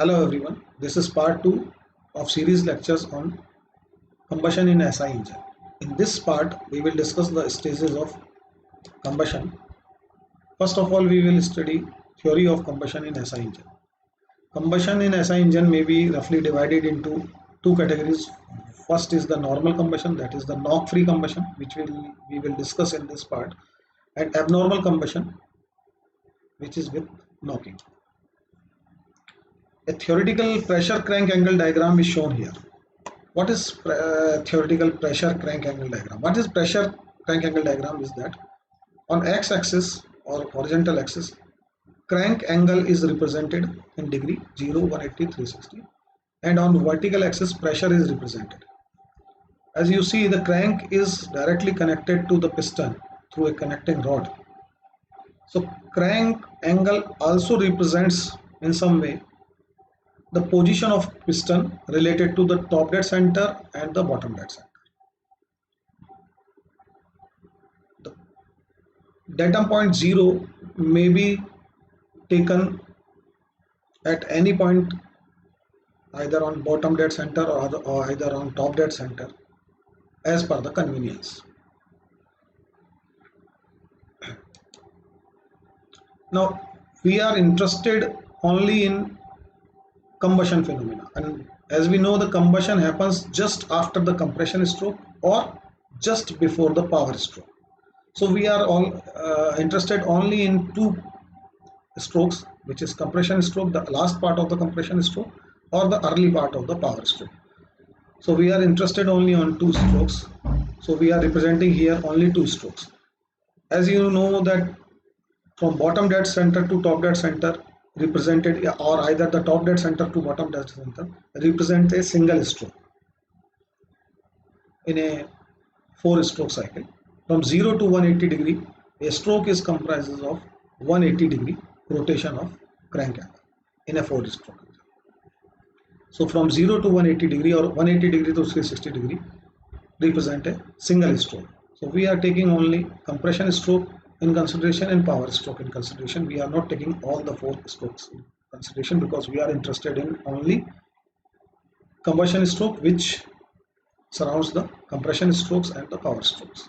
Hello everyone, this is part 2 of series lectures on combustion in SI engine. In this part, we will discuss the stages of combustion. First of all, we will study theory of combustion in SI engine. Combustion in SI engine may be roughly divided into two categories. First is the normal combustion, that is the knock-free combustion, which we will discuss in this part, and abnormal combustion, which is with knocking. A theoretical pressure crank angle diagram is shown here. What is theoretical pressure crank angle diagram? What is pressure crank angle diagram is that on x-axis or horizontal axis, crank angle is represented in degree 0, 180, 360, and on vertical axis pressure is represented. As you see, the crank is directly connected to the piston through a connecting rod. So crank angle also represents in some way the position of piston related to the top dead center and the bottom dead center. The datum point 0 may be taken at any point either on bottom dead center or either on top dead center as per the convenience. Now we are interested only in combustion phenomena, and as we know, the combustion happens just after the compression stroke or just before the power stroke. So we are all interested only in two strokes, which is compression stroke, the last part of the compression stroke, or the early part of the power stroke. So we are interested only on two strokes. So we are representing here only two strokes. As you know that from bottom dead center to top dead center represented, or either the top dead center to bottom dead center represent a single stroke in a 4-stroke cycle. From 0 to 180 degree, a stroke is comprises of 180 degree rotation of crank angle in a 4-stroke. So from 0 to 180 degree or 180 degree to 360 degree represent a single stroke. So we are taking only compression stroke in consideration and power stroke in consideration. We are not taking all the 4 strokes in consideration because we are interested in only combustion stroke, which surrounds the compression strokes and the power strokes.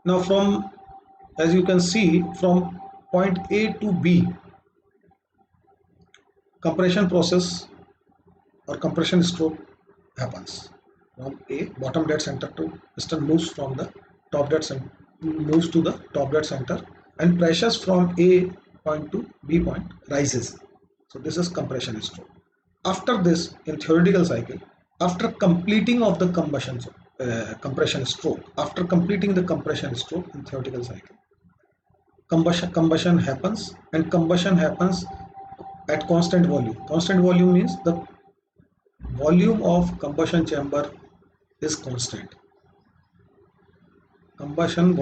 Now from, as you can see, from point A to B, compression process or compression stroke happens. From A, bottom dead center, to piston moves from the top dead center, moves to the top dead center, and pressures from A point to B point rises. So this is compression stroke. After this, in theoretical cycle, after completing of the compression stroke, after completing the compression stroke in theoretical cycle, combustion happens, and combustion happens at constant volume. Constant volume means the volume of combustion chamber is constant. Combustion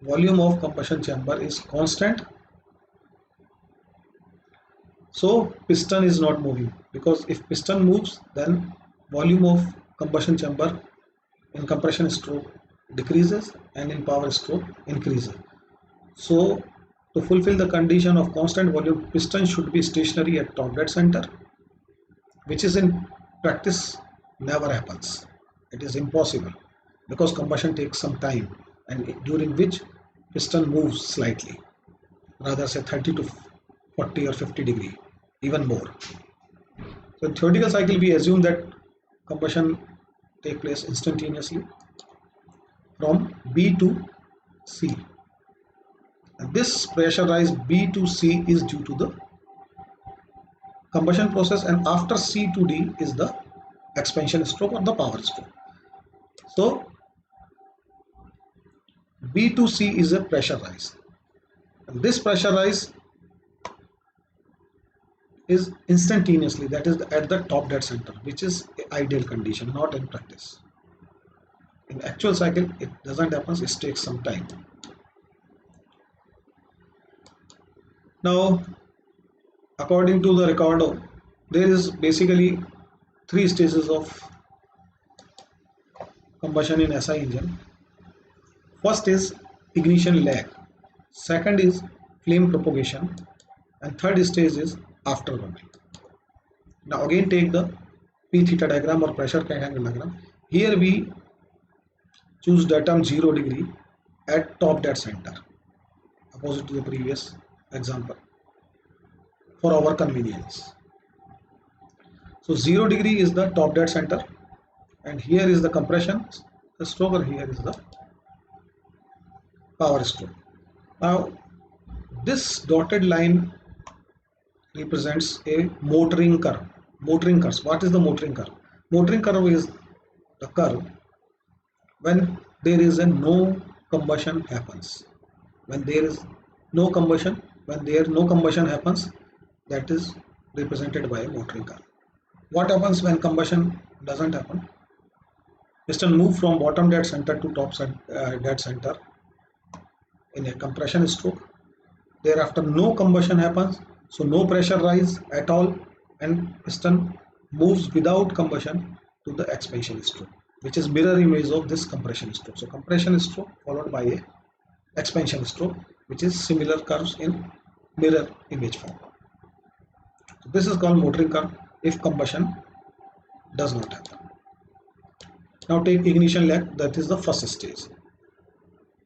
volume of combustion chamber is constant. So piston is not moving, because if piston moves, then volume of combustion chamber in compression stroke decreases and in power stroke increases. So to fulfill the condition of constant volume, piston should be stationary at top dead center, which is in practice never happens. It is impossible because combustion takes some time, and during which piston moves slightly, rather say 30 to 40 or 50 degree, even more. So in theoretical cycle, we assume that combustion take place instantaneously from B to C. And this pressurized B to C is due to the combustion process, and after C to D is the expansion stroke or the power stroke. So B to C is a pressure rise, and this pressure rise is instantaneously, that is at the top dead center, which is ideal condition, not in practice. In actual cycle it doesn't happen, it takes some time. Now according to the Ricardo, there is basically 3 stages of combustion in SI engine. First is ignition lag, second is flame propagation, and third stage is after burning. Now again take the P theta diagram or pressure angle diagram. Here we choose datum 0 degree at top dead center, opposite to the previous example, for our convenience. So 0 degree is the top dead center, and here is the compression stroke, or here is the power stroke. Now this dotted line represents a motoring curve. Motoring curves. What is the motoring curve? Motoring curve is the curve when there is a no combustion happens. When there is no combustion, no combustion happens, that is represented by a motoring curve. What happens when combustion doesn't happen? Piston move from bottom dead center to top dead center in a compression stroke. Thereafter no combustion happens, so no pressure rise at all, and piston moves without combustion to the expansion stroke, which is mirror image of this compression stroke. So compression stroke followed by a expansion stroke, which is similar curves in mirror image form. So this is called motoring curve if combustion does not happen. Now take ignition lag, that is the first stage.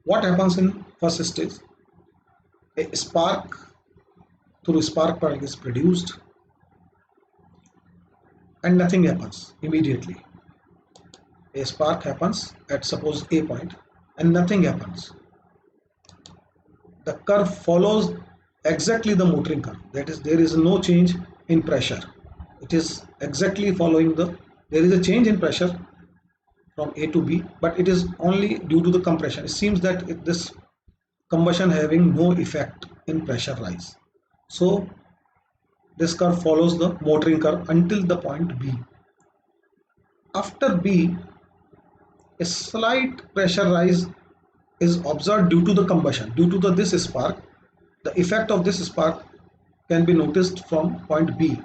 What happens in first stage? A spark through spark plug is produced and nothing happens immediately. A spark happens at suppose A point and nothing happens. The curve follows exactly the motoring curve, that is, there is no change in pressure. It is exactly following there is a change in pressure from A to B, but it is only due to the compression. It seems that this combustion having no effect in pressure rise. So this curve follows the motoring curve until the point B. After B, a slight pressure rise is observed due to the combustion, due to this spark. The effect of this spark can be noticed from point B,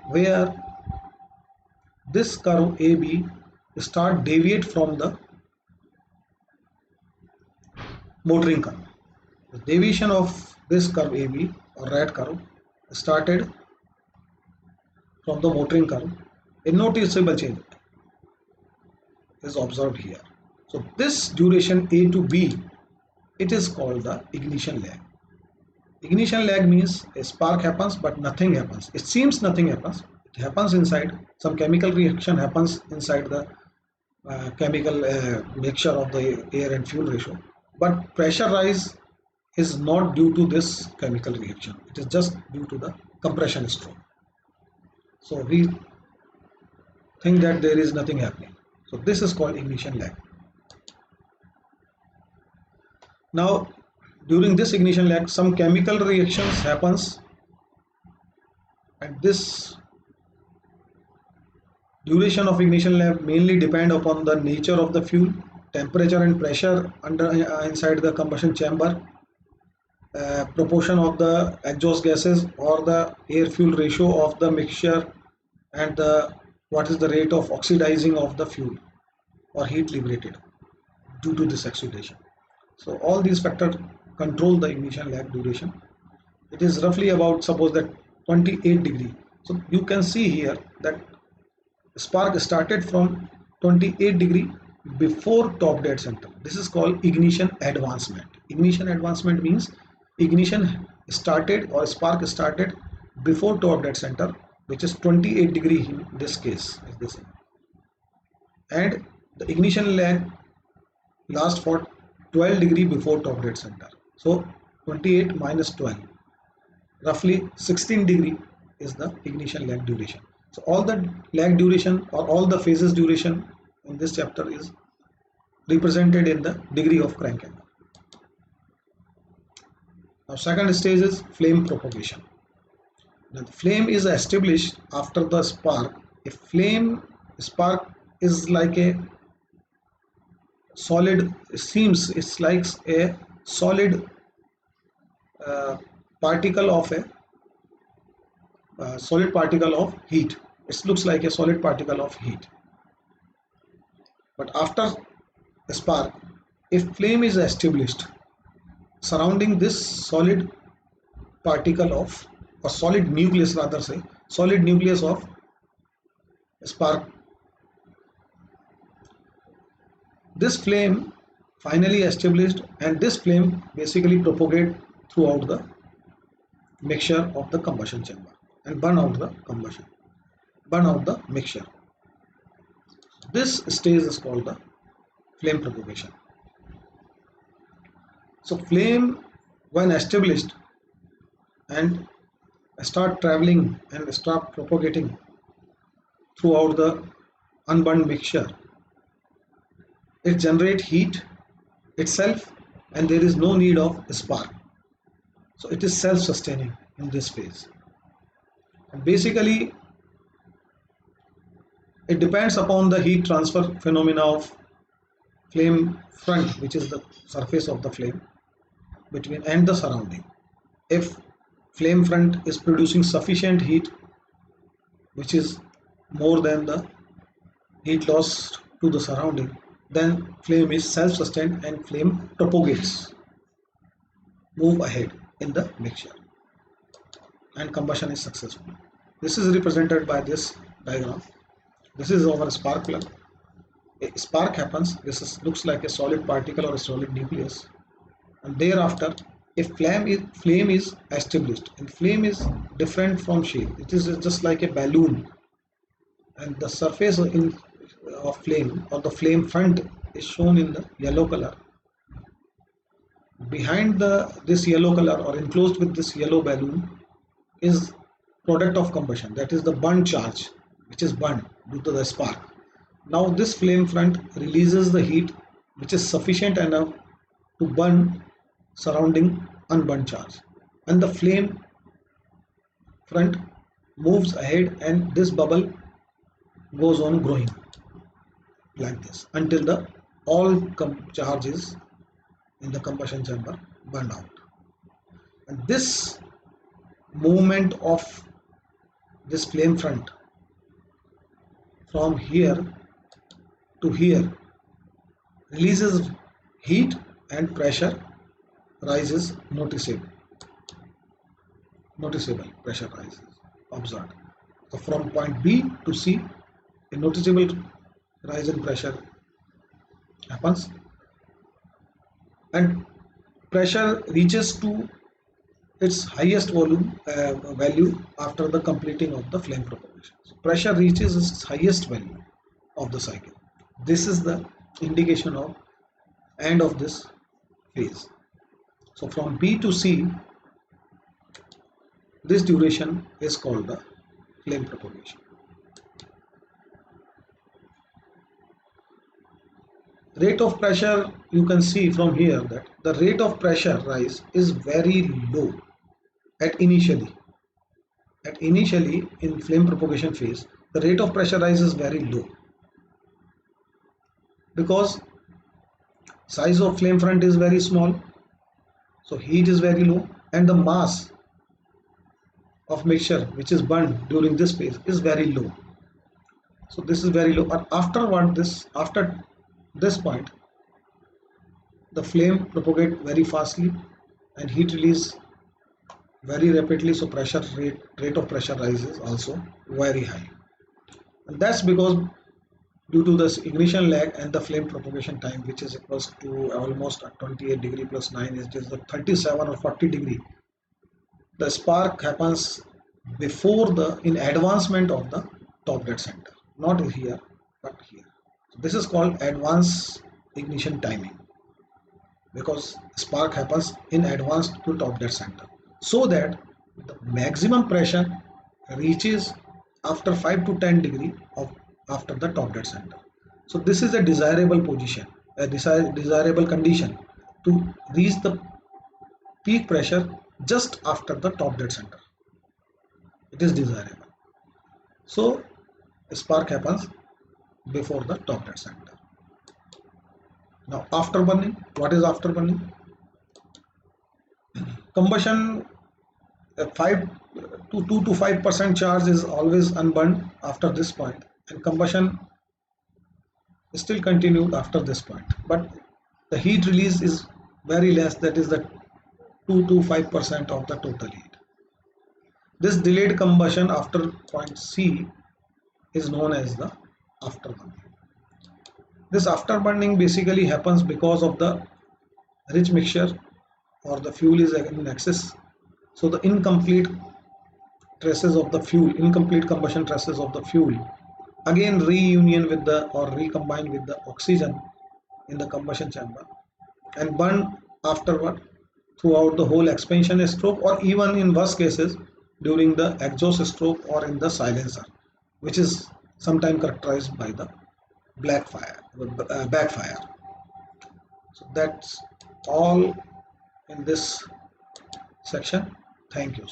where this curve AB start deviate from the motoring curve. The deviation of this curve AB or red curve started from the motoring curve. A noticeable change is observed here. So this duration A to B, it is called the ignition lag. Ignition lag means a spark happens but nothing happens. It seems nothing happens. It happens inside. Some chemical reaction happens inside the chemical mixture of the air and fuel ratio. But pressure rise is not due to this chemical reaction. It is just due to the compression stroke. So we think that there is nothing happening. So this is called ignition lag. Now during this ignition lag, some chemical reactions happens, and this duration of ignition lag mainly depend upon the nature of the fuel, temperature and pressure inside the combustion chamber, proportion of the exhaust gases or the air fuel ratio of the mixture, and what is the rate of oxidizing of the fuel or heat liberated due to this oxidation. So all these factors control the ignition lag duration. It is roughly about, suppose that 28 degree. So you can see here that spark started from 28 degree before top dead center. This is called ignition advancement. Ignition advancement means ignition started or spark started before top dead center, which is 28 degree in this case, and the ignition lag lasts for 12 degree before top dead center. So 28 minus 12, roughly 16 degree is the ignition lag duration. So all the lag duration or all the phases duration in this chapter is represented in the degree of crank angle. Now second stage is flame propagation. Now the flame is established after the spark. A flame spark is like a solid, seems it's like a solid particle of a solid particle of heat. It looks like a solid particle of heat. But after a spark, if flame is established surrounding this solid particle of or solid nucleus rather say, solid nucleus of spark. This flame finally established, and this flame basically propagate throughout the mixture of the combustion chamber and burn out the combustion, burn out the mixture. This stage is called the flame propagation. So flame when established and start traveling and start propagating throughout the unburned mixture, it generates heat itself and there is no need of spark. So it is self-sustaining in this phase. And basically it depends upon the heat transfer phenomena of flame front, which is the surface of the flame between and the surrounding. If flame front is producing sufficient heat, which is more than the heat loss to the surrounding, then flame is self-sustained and flame propagates, move ahead in the mixture, and combustion is successful. This is represented by this diagram. This is our spark plug. A spark happens. This looks like a solid particle or a solid nucleus, and thereafter a flame is established, and flame is different from shape. It is just like a balloon, and the surface of flame or the flame front is shown in the yellow color. Behind this yellow color or enclosed with this yellow balloon is product of combustion, that is the burnt charge, which is burned due to the spark. Now this flame front releases the heat which is sufficient enough to burn surrounding unburned charge, and the flame front moves ahead and this bubble goes on growing like this until the all charges in the combustion chamber burn out. And this movement of this flame front from here to here releases heat and pressure rises noticeable pressure rises observed. So from point B to C a noticeable rise in pressure happens, and pressure reaches to its highest value after the completing of the flame propagation. So pressure reaches its highest value of the cycle. This is the indication of end of this phase. So from B to C, this duration is called the flame propagation. Rate of pressure, you can see from here that the rate of pressure rise is very low initially in flame propagation phase. The rate of pressure rise is very low because size of flame front is very small, so heat is very low, and the mass of mixture which is burned during this phase is very low. So this is very low, but after this point the flame propagate very fastly and heat release very rapidly, so rate of pressure rises also very high, and that's because due to this ignition lag and the flame propagation time, which is equals to almost 28 degree plus 9 is just the 37 or 40 degree, the spark happens before in advancement of the top dead center, not here but here. So this is called advanced ignition timing, because spark happens in advance to top dead center, so that the maximum pressure reaches after 5 to 10 degree of after the top dead center. So this is a desirable position, a desirable condition to reach the peak pressure just after the top dead center. It is desirable. So spark happens before the top dead center. Now after burning, what is after burning? Combustion, 2 to 5% charge is always unburned after this point, and combustion is still continued after this point, but the heat release is very less, that is the 2 to 5% of the total heat. This delayed combustion after point C is known as the afterburning. This afterburning basically happens because of the rich mixture or the fuel is in excess. So the incomplete traces of the fuel, incomplete combustion traces of the fuel, again reunion with the or recombine with the oxygen in the combustion chamber and burn afterward throughout the whole expansion stroke, or even in worst cases during the exhaust stroke or in the silencer, which is sometimes characterized by the backfire. So that's all in this section. Thank you.